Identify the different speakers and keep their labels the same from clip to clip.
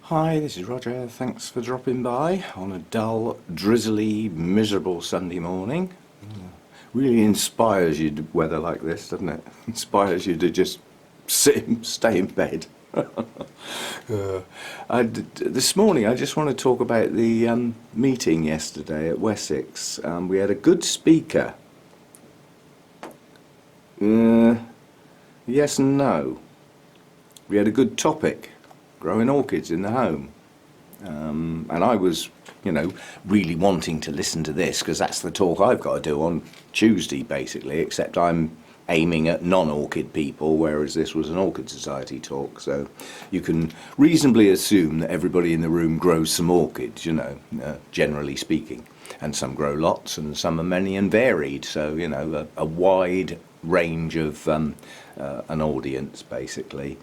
Speaker 1: Hi, this is Roger. Thanks for dropping by on a dull, drizzly, miserable Sunday morning. Really inspires you to weather like this, doesn't it? Inspires you to just stay in bed. This morning I just want to talk about the meeting yesterday at Wessex. We had a good speaker. Yes and no. We had a good topic. Growing orchids in the home, and I was, really wanting to listen to this because that's the talk I've got to do on Tuesday, basically. Except I'm aiming at non-orchid people, whereas this was an Orchid Society talk. So you can reasonably assume that everybody in the room grows some orchids, generally speaking, and some grow lots, and some are many and varied. So a wide range of an audience, basically.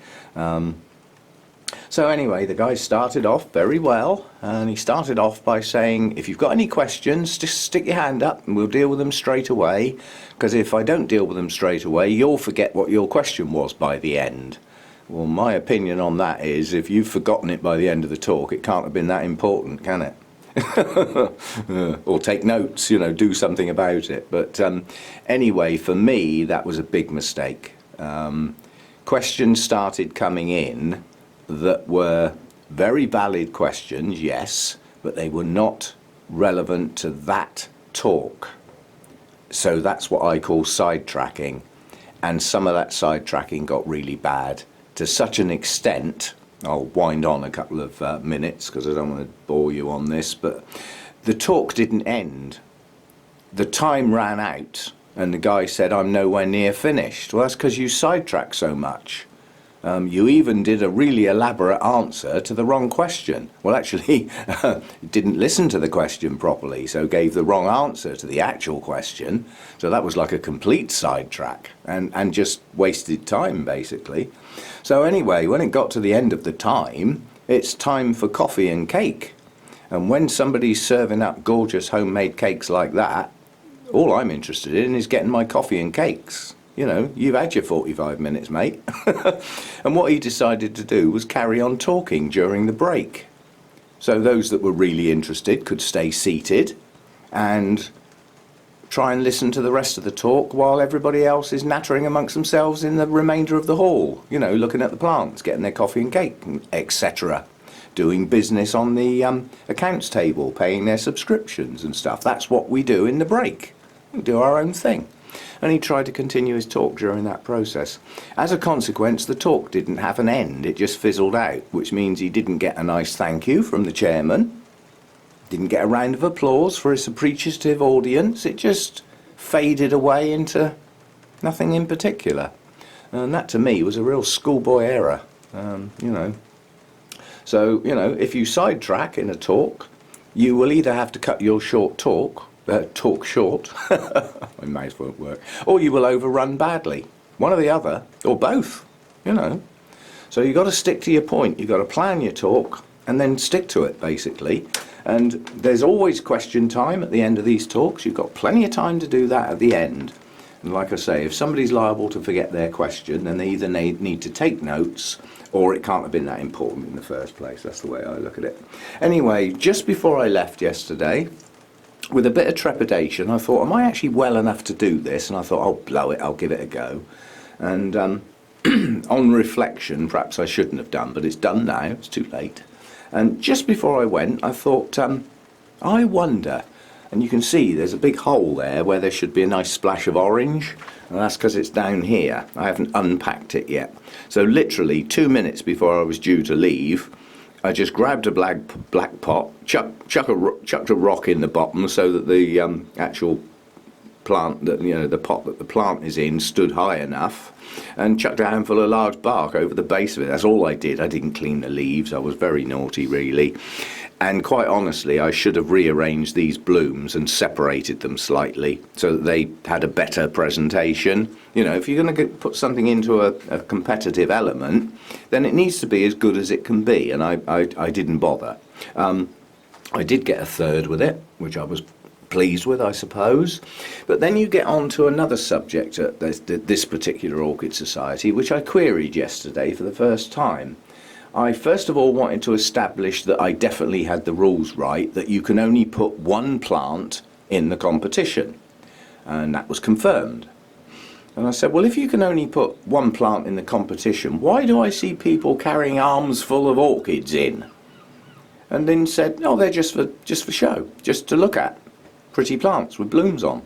Speaker 1: So anyway, the guy started off very well, and he started off by saying, if you've got any questions, just stick your hand up and we'll deal with them straight away, because if I don't deal with them straight away, you'll forget what your question was by the end. Well, my opinion on that is, if you've forgotten it by the end of the talk, it can't have been that important, can it? Or take notes, do something about it. But anyway, for me, that was a big mistake. Questions started coming in that were very valid questions, yes, but they were not relevant to that talk. So that's what I call sidetracking. And some of that sidetracking got really bad, to such an extent, I'll wind on a couple of minutes because I don't want to bore you on this, but the talk didn't end. The time ran out and the guy said, I'm nowhere near finished. Well, that's because you sidetrack so much. You even did a really elaborate answer to the wrong question. Well, actually, didn't listen to the question properly, so gave the wrong answer to the actual question. So that was like a complete sidetrack and just wasted time, basically. So anyway, when it got to the end of the time, it's time for coffee and cake. And when somebody's serving up gorgeous homemade cakes like that, all I'm interested in is getting my coffee and cakes. You've had your 45 minutes, mate. And what he decided to do was carry on talking during the break. So those that were really interested could stay seated and try and listen to the rest of the talk while everybody else is nattering amongst themselves in the remainder of the hall, looking at the plants, getting their coffee and cake, etc. Doing business on the accounts table, paying their subscriptions and stuff. That's what we do in the break. We do our own thing. And he tried to continue his talk during that process. As a consequence, the talk didn't have an end, it just fizzled out, which means he didn't get a nice thank you from the chairman, didn't get a round of applause for his appreciative audience, it just faded away into nothing in particular. And that to me was a real schoolboy error, So, if you sidetrack in a talk, you will either have to cut your talk short, my mouth won't work, or you will overrun badly. One or the other, or both, So you've got to stick to your point, you've got to plan your talk, and then stick to it, basically. And there's always question time at the end of these talks. You've got plenty of time to do that at the end. And like I say, if somebody's liable to forget their question, then they either need to take notes, or it can't have been that important in the first place. That's the way I look at it. Anyway, just before I left yesterday, with a bit of trepidation, I thought, am I actually well enough to do this? And I thought, I'll blow it, I'll give it a go. And on reflection, perhaps I shouldn't have done, but it's done now, it's too late. And just before I went, I thought, I wonder, and you can see there's a big hole there where there should be a nice splash of orange, and that's because it's down here. I haven't unpacked it yet. So literally 2 minutes before I was due to leave, I just grabbed a black pot, chucked a rock in the bottom so that the actual plant, the pot that the plant is in, stood high enough, and chucked a handful of large bark over the base of it. That's all I did. I didn't clean the leaves. I was very naughty, really. And quite honestly, I should have rearranged these blooms and separated them slightly so that they had a better presentation. If you're going to put something into a competitive element, then it needs to be as good as it can be, and I didn't bother. I did get a third with it, which I was pleased with, I suppose. But then you get on to another subject at this particular Orchid Society, which I queried yesterday for the first time. I first of all wanted to establish that I definitely had the rules right, that you can only put one plant in the competition, and that was confirmed. And I said, well, if you can only put one plant in the competition, why do I see people carrying arms full of orchids in? And then said, no, they're just for show, just to look at, pretty plants with blooms on.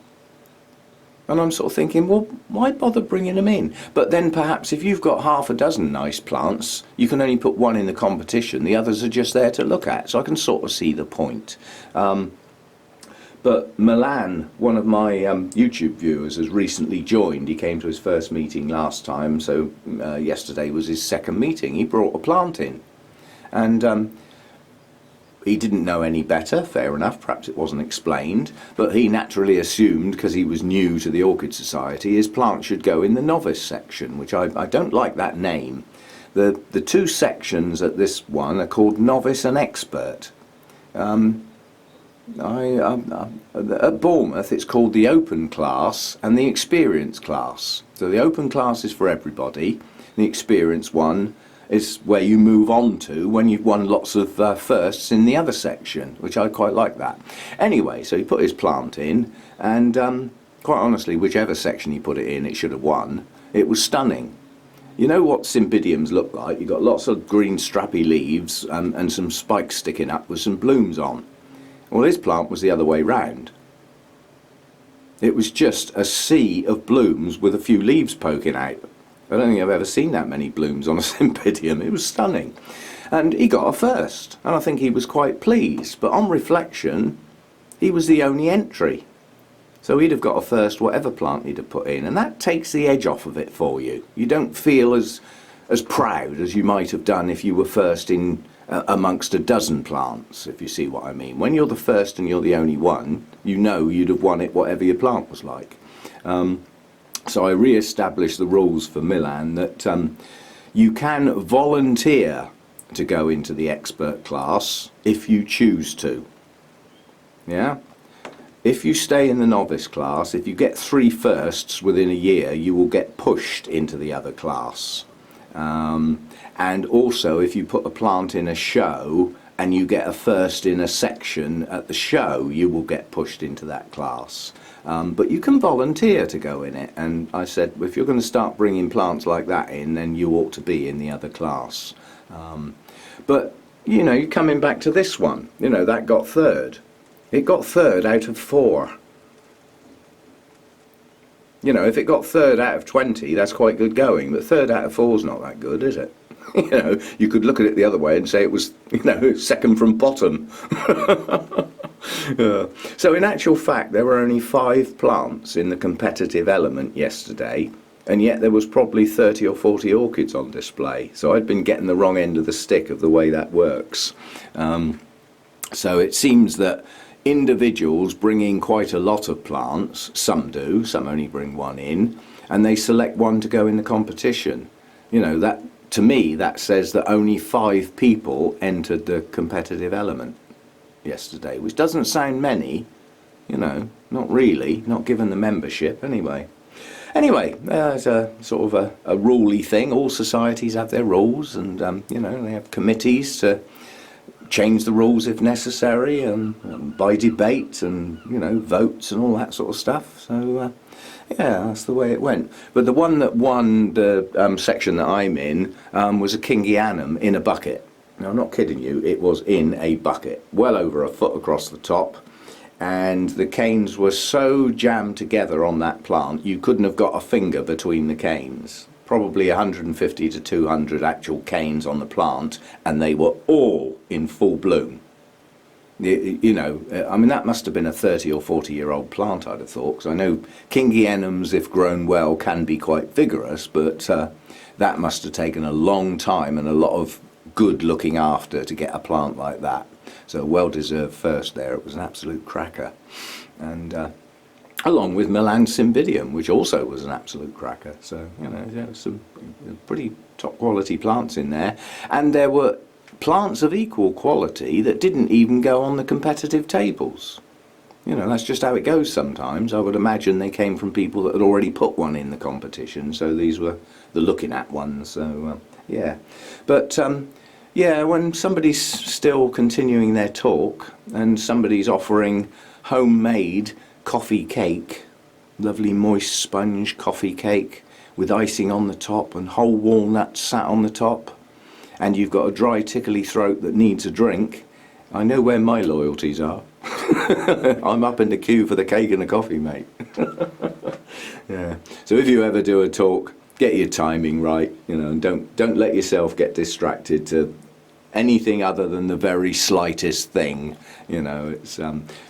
Speaker 1: And I'm sort of thinking, well, why bother bringing them in? But then perhaps if you've got half a dozen nice plants, you can only put one in the competition. The others are just there to look at. So I can sort of see the point. But Milan, one of my YouTube viewers, has recently joined. He came to his first meeting last time, so yesterday was his second meeting. He brought a plant in. And he didn't know any better, fair enough, perhaps it wasn't explained, but he naturally assumed, because he was new to the Orchid Society, his plant should go in the novice section, which I don't like that name. The two sections at this one are called novice and expert. At Bournemouth it's called the open class and the experience class. So the open class is for everybody, the experience one is where you move on to when you've won lots of firsts in the other section, which I quite like that. Anyway, so he put his plant in, and quite honestly, whichever section he put it in, it should have won. It was stunning. You know what cymbidiums look like? You've got lots of green strappy leaves and some spikes sticking up with some blooms on. Well, his plant was the other way round. It was just a sea of blooms with a few leaves poking out. I don't think I've ever seen that many blooms on a cymbidium. It was stunning. And he got a first, and I think he was quite pleased. But on reflection, he was the only entry. So he'd have got a first whatever plant he'd have put in, and that takes the edge off of it for you. You don't feel as proud as you might have done if you were first in amongst a dozen plants, if you see what I mean. When you're the first and you're the only one, you know you'd have won it whatever your plant was like. So I re-established the rules for Milan that you can volunteer to go into the expert class if you choose to. Yeah? If you stay in the novice class, if you get 3 firsts within a year, you will get pushed into the other class. And also, if you put a plant in a show and you get a first in a section at the show, you will get pushed into that class. But you can volunteer to go in it, and I said, if you're going to start bringing plants like that in, then you ought to be in the other class. But, you know, you're coming back to this one, you know, that got third. It got third out of 4. You know, if it got third out of 20, that's quite good going, but third out of 4 is not that good, is it? You know, you could look at it the other way and say it was, you know, second from bottom. So in actual fact, there were only 5 plants in the competitive element yesterday, and yet there was probably 30 or 40 orchids on display. So I'd been getting the wrong end of the stick of the way that works. So it seems that individuals bring in quite a lot of plants. Some do, some only bring one in, and they select one to go in the competition. You know, that, to me, that says that only 5 people entered the competitive element yesterday, which doesn't sound many, you know, not really, not given the membership anyway. Anyway, it's a sort of a ruley thing. All societies have their rules, and you know, they have committees to change the rules if necessary, and by debate and, you know, votes and all that sort of stuff. So yeah, that's the way it went. But the one that won the section that I'm in was a Kingianum in a bucket. Now, I'm not kidding you, it was in a bucket, well over a foot across the top, and the canes were so jammed together on that plant you couldn't have got a finger between the canes. Probably 150 to 200 actual canes on the plant, and they were all in full bloom. You know, I mean, that must have been a 30 or 40-year-old plant, I'd have thought, because I know Kingianums, if grown well, can be quite vigorous, but that must have taken a long time and a lot of good looking after to get a plant like that. So well deserved first there. It was an absolute cracker. And along with Milan Cymbidium, which also was an absolute cracker. So, you know, there were some pretty top quality plants in there. And there were plants of equal quality that didn't even go on the competitive tables. You know, that's just how it goes sometimes. I would imagine they came from people that had already put one in the competition, so these were the looking at ones. So yeah, but Yeah, when somebody's still continuing their talk and somebody's offering homemade coffee cake, lovely moist sponge coffee cake with icing on the top and whole walnuts sat on the top, and you've got a dry tickly throat that needs a drink, I know where my loyalties are. I'm up in the queue for the cake and the coffee, mate. Yeah. So if you ever do a talk, get your timing right, and don't let yourself get distracted to anything other than the very slightest thing. It's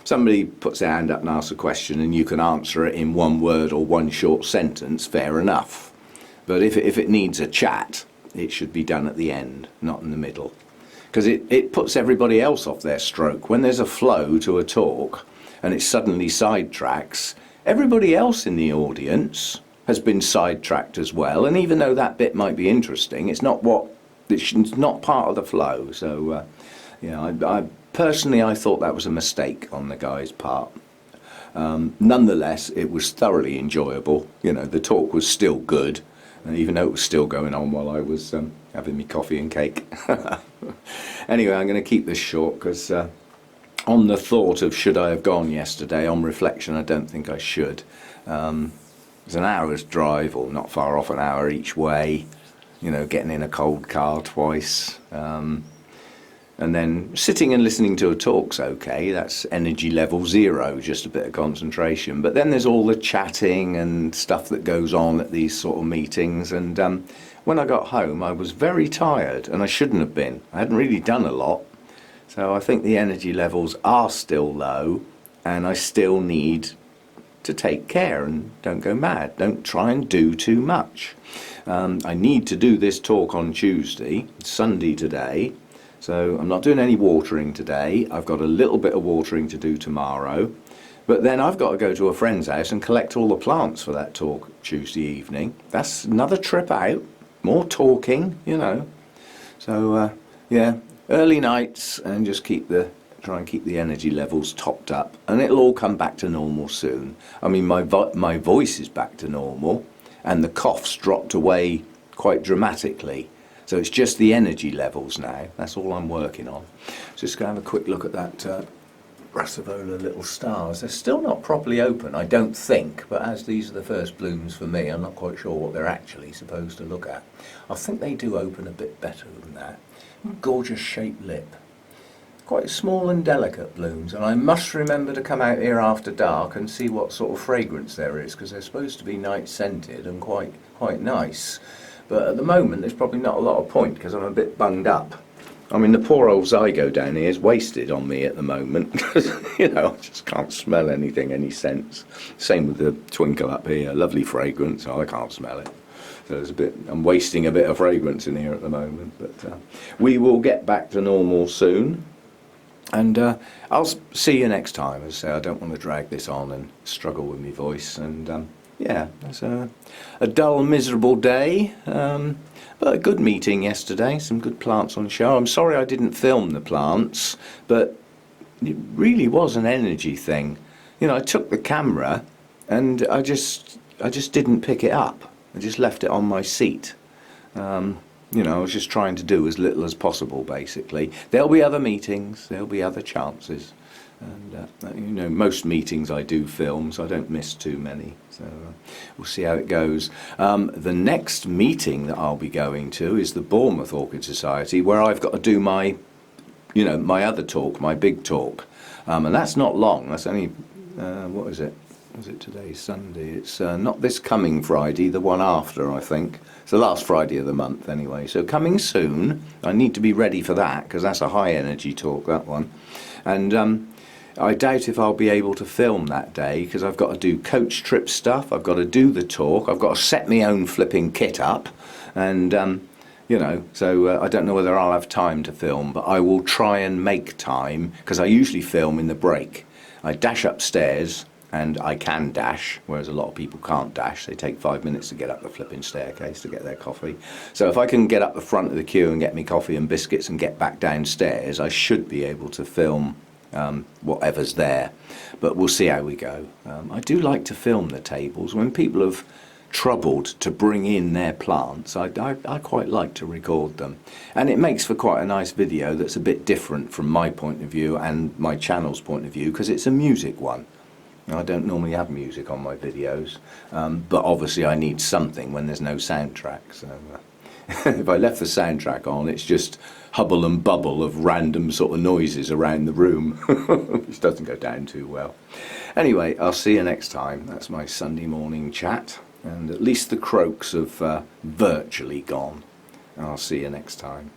Speaker 1: somebody puts their hand up and asks a question and you can answer it in one word or one short sentence, fair enough. But if it needs a chat, it should be done at the end, not in the middle. Because it puts everybody else off their stroke. When there's a flow to a talk and it suddenly sidetracks, everybody else in the audience has been sidetracked as well. And even though that bit might be interesting, it's not part of the flow. So, I personally, I thought that was a mistake on the guy's part. Nonetheless, it was thoroughly enjoyable. The talk was still good, and even though it was still going on while I was having me coffee and cake. Anyway, I'm going to keep this short because on the thought of should I have gone yesterday, on reflection, I don't think I should. It's an hour's drive, or not far off an hour each way, getting in a cold car twice. And then sitting and listening to a talk's okay, that's energy level 0, just a bit of concentration. But then there's all the chatting and stuff that goes on at these sort of meetings. And when I got home, I was very tired, and I shouldn't have been. I hadn't really done a lot. So I think the energy levels are still low, and I still need to take care and don't go mad. Don't try and do too much. I need to do this talk on Tuesday. It's Sunday today. So I'm not doing any watering today. I've got a little bit of watering to do tomorrow. But then I've got to go to a friend's house and collect all the plants for that talk Tuesday evening. That's another trip out. More talking, So, early nights and just try and keep the energy levels topped up. And it'll all come back to normal soon. I mean, my voice is back to normal and the cough's dropped away quite dramatically. So it's just the energy levels now. That's all I'm working on. Just going to have a quick look at that Brassivola little stars. They're still not properly open, I don't think, but as these are the first blooms for me, I'm not quite sure what they're actually supposed to look at. I think they do open a bit better than that. Gorgeous shaped lip. Quite small and delicate blooms, and I must remember to come out here after dark and see what sort of fragrance there is, because they're supposed to be night scented and quite nice. But at the moment, there's probably not a lot of point because I'm a bit bunged up. I mean, the poor old zygo down here is wasted on me at the moment because, I just can't smell anything, any scents. Same with the twinkle up here. Lovely fragrance. I can't smell it. So I'm wasting a bit of fragrance in here at the moment. But we will get back to normal soon. And I'll see you next time. As I say, I don't want to drag this on and struggle with my voice. And it's a dull, miserable day, but a good meeting yesterday, some good plants on show. I'm sorry I didn't film the plants, but it really was an energy thing. I took the camera and I just didn't pick it up. I just left it on my seat. I was just trying to do as little as possible, basically. There'll be other meetings, there'll be other chances. And most meetings I do film, so I don't miss too many. So we'll see how it goes. The next meeting that I'll be going to is the Bournemouth Orchid Society, where I've got to do my other talk, my big talk. And that's not long. That's only, what is it? Is it today? Sunday. It's not this coming Friday, the one after, I think. It's the last Friday of the month, anyway. So coming soon. I need to be ready for that, because that's a high energy talk, that one. And I doubt if I'll be able to film that day because I've got to do coach trip stuff, I've got to do the talk, I've got to set my own flipping kit up, and so I don't know whether I'll have time to film, but I will try and make time because I usually film in the break. I dash upstairs, and I can dash, whereas a lot of people can't dash. They take 5 minutes to get up the flipping staircase to get their coffee. So if I can get up the front of the queue and get me coffee and biscuits and get back downstairs, I should be able to film whatever's there, but we'll see how we go. I do like to film the tables when people have troubled to bring in their plants, I quite like to record them. And it makes for quite a nice video that's a bit different from my point of view and my channel's point of view, because it's a music one. I don't normally have music on my videos, but obviously I need something when there's no soundtrack. So if I left the soundtrack on, it's just hubble and bubble of random sort of noises around the room, which doesn't go down too well. Anyway, I'll see you next time. That's my Sunday morning chat, and at least the croaks have virtually gone. I'll see you next time.